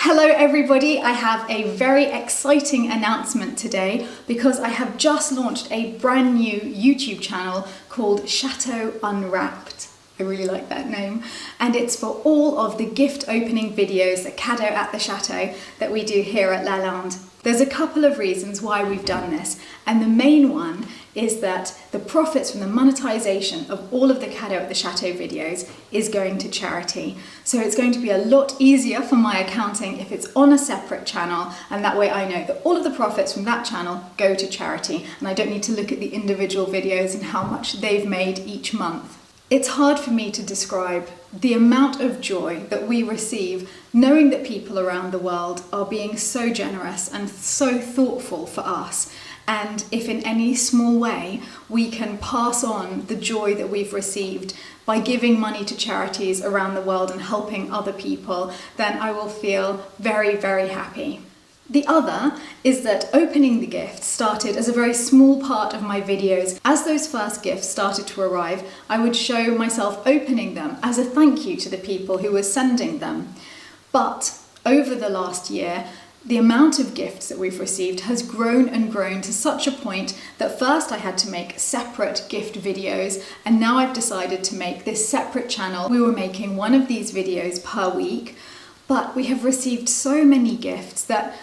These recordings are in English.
Hello everybody, I have a very exciting announcement today because I have just launched a brand new YouTube channel called Chateau Unwrapped. I really like that name. And it's for all of the gift opening videos, the Cadeaux at the Chateau that we do here at Lalande. There's a couple of reasons why we've done this, and the main one is that the profits from the monetization of all of the Cadeaux at the Chateau videos is going to charity. So it's going to be a lot easier for my accounting if it's on a separate channel, and that way I know that all of the profits from that channel go to charity and I don't need to look at the individual videos and how much they've made each month. It's hard for me to describe the amount of joy that we receive knowing that people around the world are being so generous and so thoughtful for us. And if in any small way we can pass on the joy that we've received by giving money to charities around the world and helping other people, then I will feel very, very happy. The other is that opening the gifts started as a very small part of my videos. As those first gifts started to arrive, I would show myself opening them as a thank you to the people who were sending them. But over the last year, the amount of gifts that we've received has grown and grown to such a point that first I had to make separate gift videos, and now I've decided to make this separate channel. We were making one of these videos per week, but we have received so many gifts that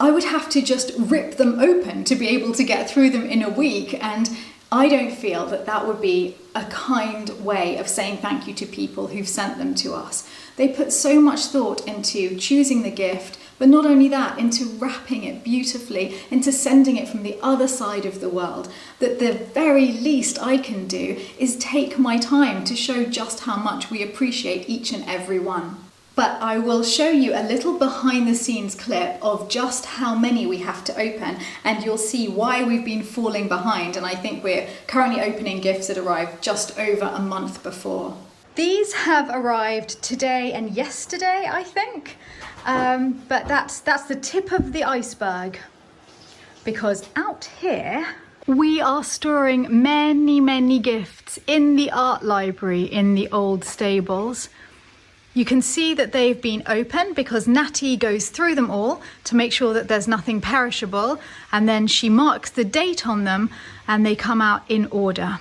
I would have to just rip them open to be able to get through them in a week, and I don't feel that that would be a kind way of saying thank you to people who've sent them to us. They put so much thought into choosing the gift, but not only that, into wrapping it beautifully, into sending it from the other side of the world, that the very least I can do is take my time to show just how much we appreciate each and every one. But I will show you a little behind the scenes clip of just how many we have to open, and you'll see why we've been falling behind, and I think we're currently opening gifts that arrived just over a month before. These have arrived today and yesterday, I think, but that's the tip of the iceberg, because out here we are storing many gifts in the art library in the old stables. You can see that they've been opened because Natty goes through them all to make sure that there's nothing perishable, and then she marks the date on them and they come out in order.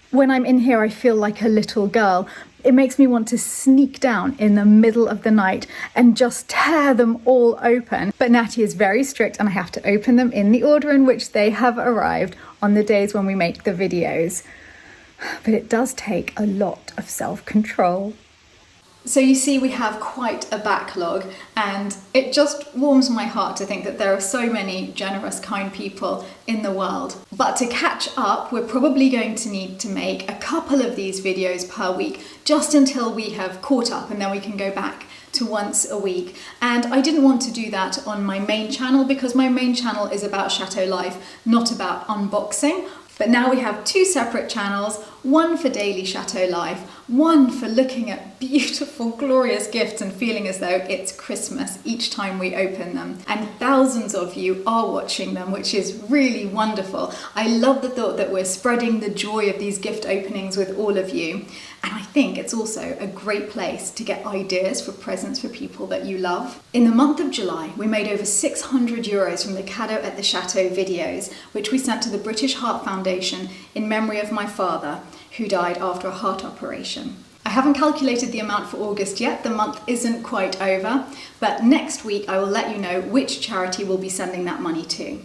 When I'm in here, I feel like a little girl. It makes me want to sneak down in the middle of the night and just tear them all open. But Natty is very strict and I have to open them in the order in which they have arrived on the days when we make the videos. But it does take a lot of self-control. So you see, we have quite a backlog, and it just warms my heart to think that there are so many generous, kind people in the world. But to catch up, we're probably going to need to make a couple of these videos per week, just until we have caught up, and then we can go back to once a week. And I didn't want to do that on my main channel because my main channel is about Chateau life, not about unboxing. But now we have two separate channels, one for daily Chateau life, one for looking at beautiful, glorious gifts and feeling as though it's Christmas each time we open them. And thousands of you are watching them, which is really wonderful. I love the thought that we're spreading the joy of these gift openings with all of you. And I think it's also a great place to get ideas for presents for people that you love. In the month of July, we made over €600 from the Cadeaux at the Chateau videos, which we sent to the British Heart Foundation in memory of my father, who died after a heart operation. I haven't calculated the amount for August yet, the month isn't quite over, but next week I will let you know which charity we'll be sending that money to.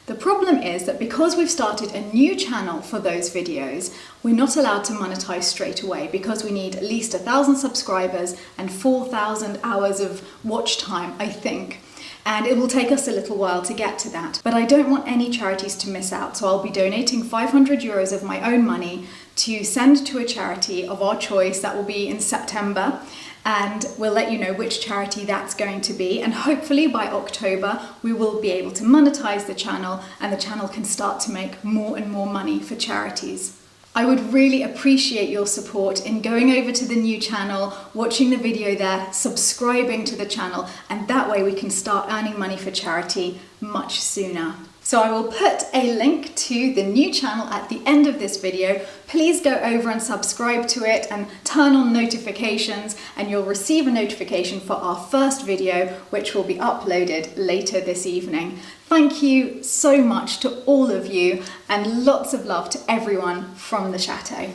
The problem is that because we've started a new channel for those videos, we're not allowed to monetize straight away because we need at least 1,000 subscribers and 4,000 hours of watch time, I think. And it will take us a little while to get to that. But I don't want any charities to miss out, so I'll be donating €500 of my own money to send to a charity of our choice. That will be in September, and we'll let you know which charity that's going to be, and hopefully by October we will be able to monetize the channel and the channel can start to make more and more money for charities. I would really appreciate your support in going over to the new channel, watching the video there, subscribing to the channel, and that way we can start earning money for charity much sooner. So I will put a link to the new channel at the end of this video. Please go over and subscribe to it and turn on notifications, and you'll receive a notification for our first video, which will be uploaded later this evening. Thank you so much to all of you, and lots of love to everyone from the Chateau.